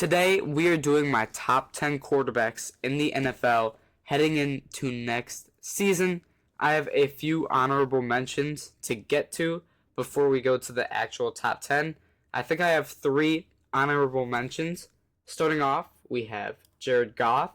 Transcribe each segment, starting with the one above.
Today, we are doing my top 10 quarterbacks in the NFL heading into next season. I have a few honorable mentions to get to before we go to the actual top 10. I think I have 3 honorable mentions. Starting off, we have Jared Goff,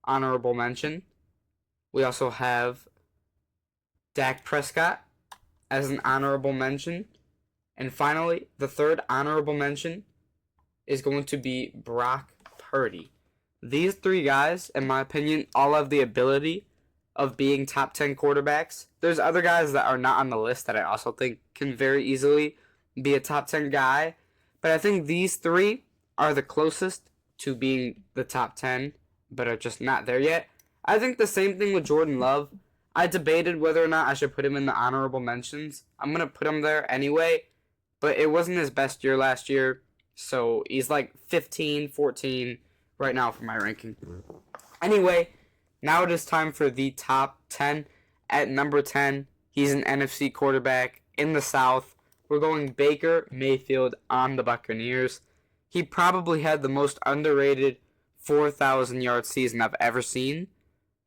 honorable mention. We also have Dak Prescott as an honorable mention. And finally, the third honorable mention is going to be Brock Purdy. These 3 guys, in my opinion, all have the ability of being top 10 quarterbacks. There's other guys that are not on the list that I also think can very easily be a top 10 guy. But I think these 3 are the closest to being the top 10, but are just not there yet. I think the same thing with Jordan Love. I debated whether or not I should put him in the honorable mentions. I'm going to put him there anyway, but it wasn't his best year last year. So he's like 15, 14 right now for my ranking. Anyway, now it is time for the top 10. At number 10, he's an NFC quarterback in the South. We're going Baker Mayfield on the Buccaneers. He probably had the most underrated 4,000-yard season I've ever seen.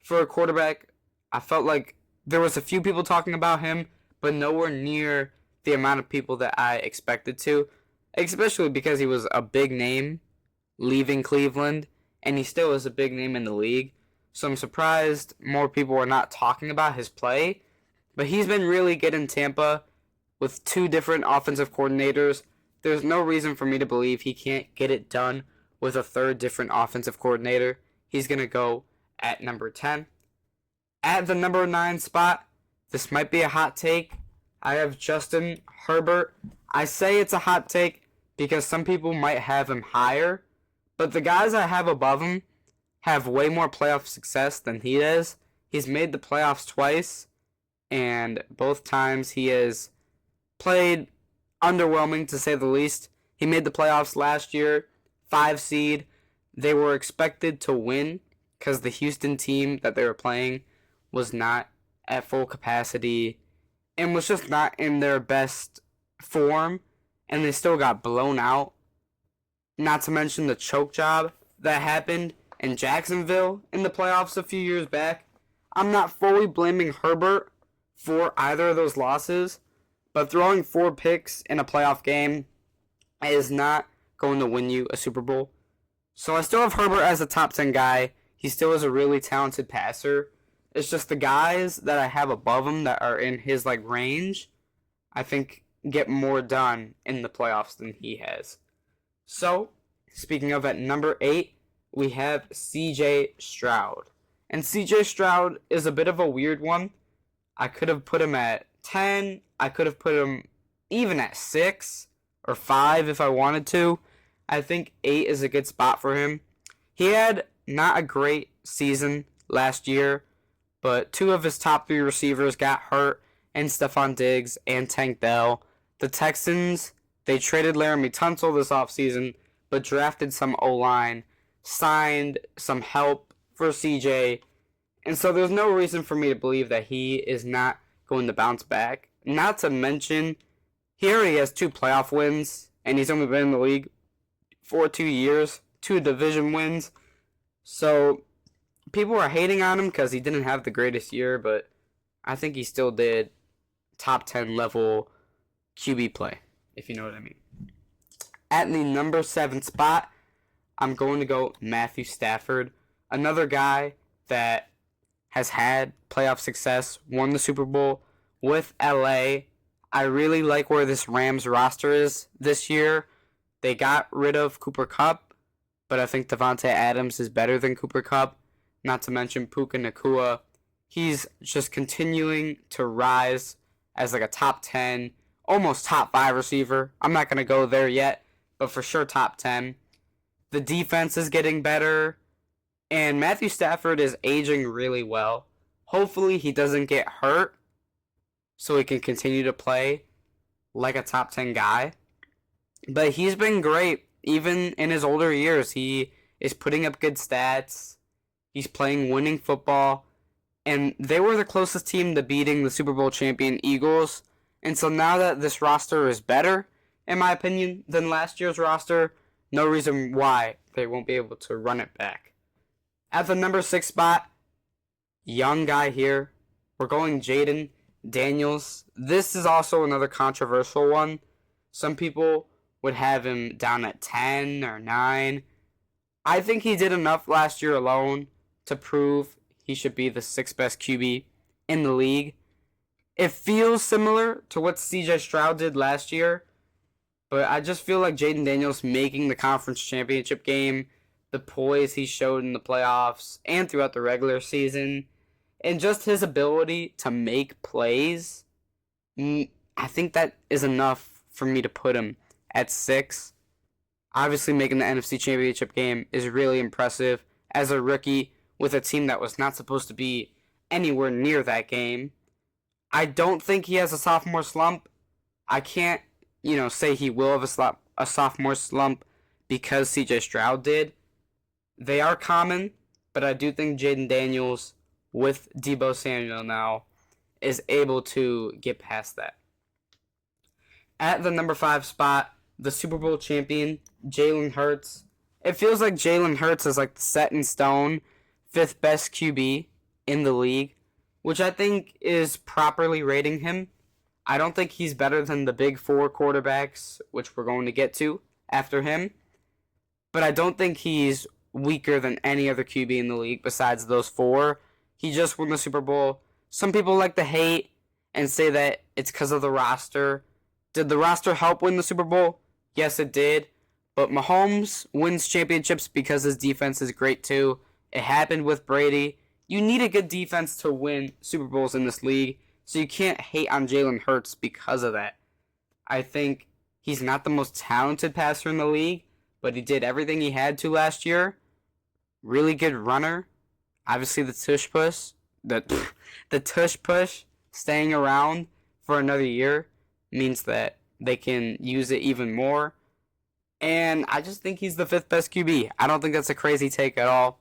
For a quarterback, I felt like there was a few people talking about him, but nowhere near the amount of people that I expected to. Especially because he was a big name leaving Cleveland, and he still is a big name in the league. So I'm surprised more people are not talking about his play. But he's been really good in Tampa with 2 different offensive coordinators. There's no reason for me to believe he can't get it done with a 3rd different offensive coordinator. He's going to go at number 10. At the number 9 spot, this might be a hot take. I have Justin Herbert. I say it's a hot take because some people might have him higher, but the guys I have above him have way more playoff success than he does. He's made the playoffs twice, and both times he has played underwhelming, to say the least. He made the playoffs last year, 5 seed. They were expected to win because the Houston team that they were playing was not at full capacity and was just not in their best form, and they still got blown out. Not to mention the choke job that happened in Jacksonville in the playoffs a few years back. I'm not fully blaming Herbert for either of those losses, but throwing 4 picks in a playoff game is not going to win you a Super Bowl. So I still have Herbert as a top 10 guy. He still is a really talented passer. It's just the guys that I have above him that are in his range, I think get more done in the playoffs than he has. So, speaking of, at number 8, we have CJ Stroud. And CJ Stroud is a bit of a weird one. I could have put him at 10. I could have put him even at 6 or 5 if I wanted to. I think 8 is a good spot for him. He had not a great season last year, but 2 of his top 3 receivers got hurt, and Stephon Diggs and Tank Dell. The Texans, they traded Laramie Tunsil this offseason, but drafted some O-line, signed some help for CJ, and so there's no reason for me to believe that he is not going to bounce back. Not to mention, he already has 2 playoff wins, and he's only been in the league for 2 years, 2 division wins. So people are hating on him because he didn't have the greatest year, but I think he still did top 10 level QB play, if you know what I mean. At the number 7 spot, I'm going to go Matthew Stafford, another guy that has had playoff success, won the Super Bowl with LA. I really like where this Rams roster is this year. They got rid of Cooper Kupp, but I think Davante Adams is better than Cooper Kupp. Not to mention Puka Nacua. He's just continuing to rise as a top 10, almost top 5 receiver. I'm not going to go there yet, but for sure top 10. The defense is getting better, and Matthew Stafford is aging really well. Hopefully he doesn't get hurt so he can continue to play like a top 10 guy. But he's been great. Even in his older years, he is putting up good stats. He's playing winning football. And they were the closest team to beating the Super Bowl champion Eagles. And so now that this roster is better, in my opinion, than last year's roster, no reason why they won't be able to run it back. At the number 6 spot, young guy here. We're going Jayden Daniels. This is also another controversial one. Some people would have him down at 10 or 9. I think he did enough last year alone to prove he should be the 6th best QB in the league. It feels similar to what CJ Stroud did last year, but I just feel like Jayden Daniels making the conference championship game, the poise he showed in the playoffs and throughout the regular season, and just his ability to make plays, I think that is enough for me to put him at 6. Obviously, making the NFC Championship game is really impressive as a rookie with a team that was not supposed to be anywhere near that game. I don't think he has a sophomore slump. I can't, say he will have a sophomore slump because CJ Stroud did. They are common, but I do think Jayden Daniels, with Deebo Samuel now, is able to get past that. At the number 5 spot, the Super Bowl champion, Jalen Hurts. It feels like Jalen Hurts is like the set in stone 5th best QB in the league, which I think is properly rating him. I don't think he's better than the big 4 quarterbacks, which we're going to get to after him. But I don't think he's weaker than any other QB in the league besides those 4. He just won the Super Bowl. Some people like to hate and say that it's because of the roster. Did the roster help win the Super Bowl? Yes, it did. But Mahomes wins championships because his defense is great too. It happened with Brady. You need a good defense to win Super Bowls in this league, so you can't hate on Jalen Hurts because of that. I think he's not the most talented passer in the league, but he did everything he had to last year. Really good runner. Obviously the tush push, the tush push staying around for another year means that they can use it even more. And I just think he's the 5th best QB. I don't think that's a crazy take at all.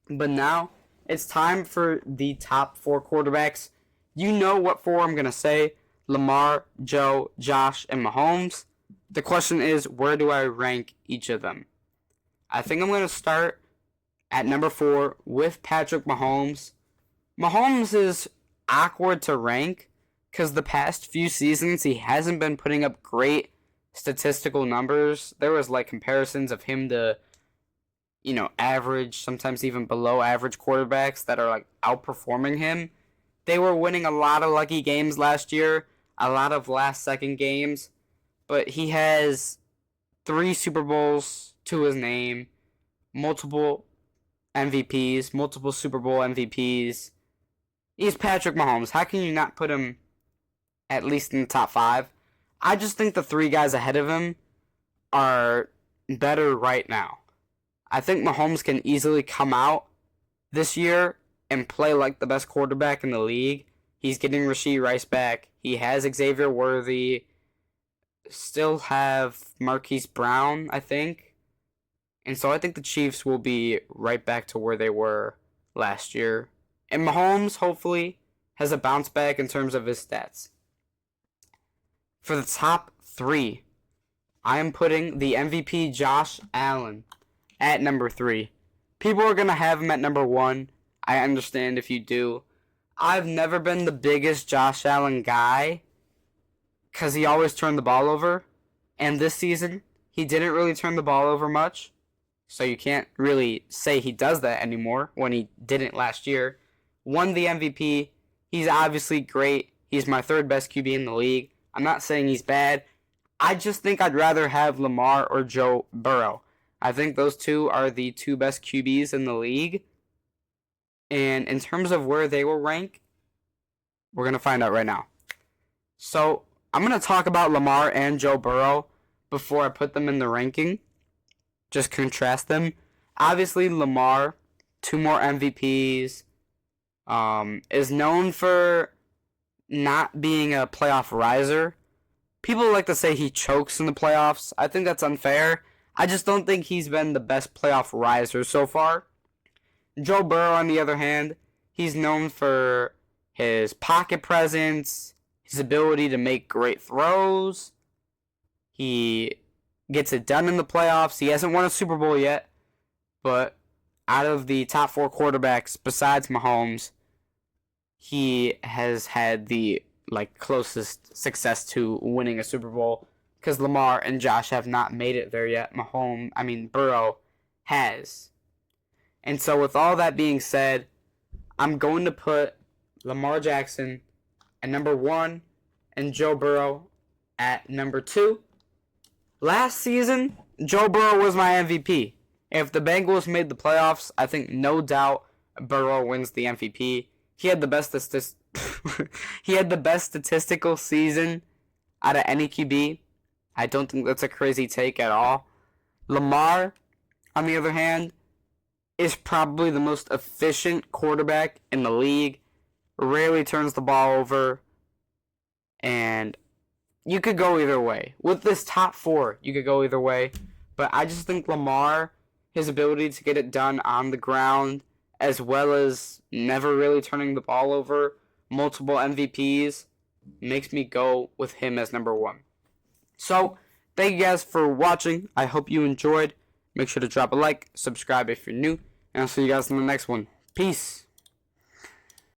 But now it's time for the top 4 quarterbacks. You know what 4 I'm going to say. Lamar, Joe, Josh, and Mahomes. The question is, where do I rank each of them? I think I'm going to start at number 4 with Patrick Mahomes. Mahomes is awkward to rank because the past few seasons he hasn't been putting up great statistical numbers. There was comparisons of him to average, sometimes even below average quarterbacks that are outperforming him. They were winning a lot of lucky games last year, a lot of last second games, but he has 3 Super Bowls to his name, multiple MVPs, multiple Super Bowl MVPs. He's Patrick Mahomes. How can you not put him at least in the top 5? I just think the 3 guys ahead of him are better right now. I think Mahomes can easily come out this year and play like the best quarterback in the league. He's getting Rashee Rice back. He has Xavier Worthy. Still have Marquise Brown, I think. And so I think the Chiefs will be right back to where they were last year. And Mahomes, hopefully, has a bounce back in terms of his stats. For the top 3, I am putting the MVP Josh Allen at number 3. People are going to have him at number 1. I understand if you do. I've never been the biggest Josh Allen guy because he always turned the ball over. And this season, he didn't really turn the ball over much. So you can't really say he does that anymore when he didn't last year. Won the MVP. He's obviously great. He's my 3rd best QB in the league. I'm not saying he's bad. I just think I'd rather have Lamar or Joe Burrow. I think those 2 are the 2 best QBs in the league. And in terms of where they will rank, we're going to find out right now. So I'm going to talk about Lamar and Joe Burrow before I put them in the ranking. Just contrast them. Obviously, Lamar, 2 more MVPs, is known for not being a playoff riser. People like to say he chokes in the playoffs. I think that's unfair. I just don't think he's been the best playoff riser so far. Joe Burrow, on the other hand, he's known for his pocket presence, his ability to make great throws. He gets it done in the playoffs. He hasn't won a Super Bowl yet, but out of the top 4 quarterbacks besides Mahomes, he has had the closest success to winning a Super Bowl because Lamar and Josh have not made it there yet. Burrow has. And so with all that being said, I'm going to put Lamar Jackson at number 1 and Joe Burrow at number 2. Last season, Joe Burrow was my MVP. If the Bengals made the playoffs, I think no doubt Burrow wins the MVP. He had the best statistical season out of any QB. I don't think that's a crazy take at all. Lamar, on the other hand, is probably the most efficient quarterback in the league. Rarely turns the ball over. And you could go either way. With this top 4, you could go either way. But I just think Lamar, his ability to get it done on the ground, as well as never really turning the ball over, multiple MVPs, makes me go with him as number 1. So, thank you guys for watching. I hope you enjoyed. Make sure to drop a like, subscribe if you're new, and I'll see you guys in the next one. Peace.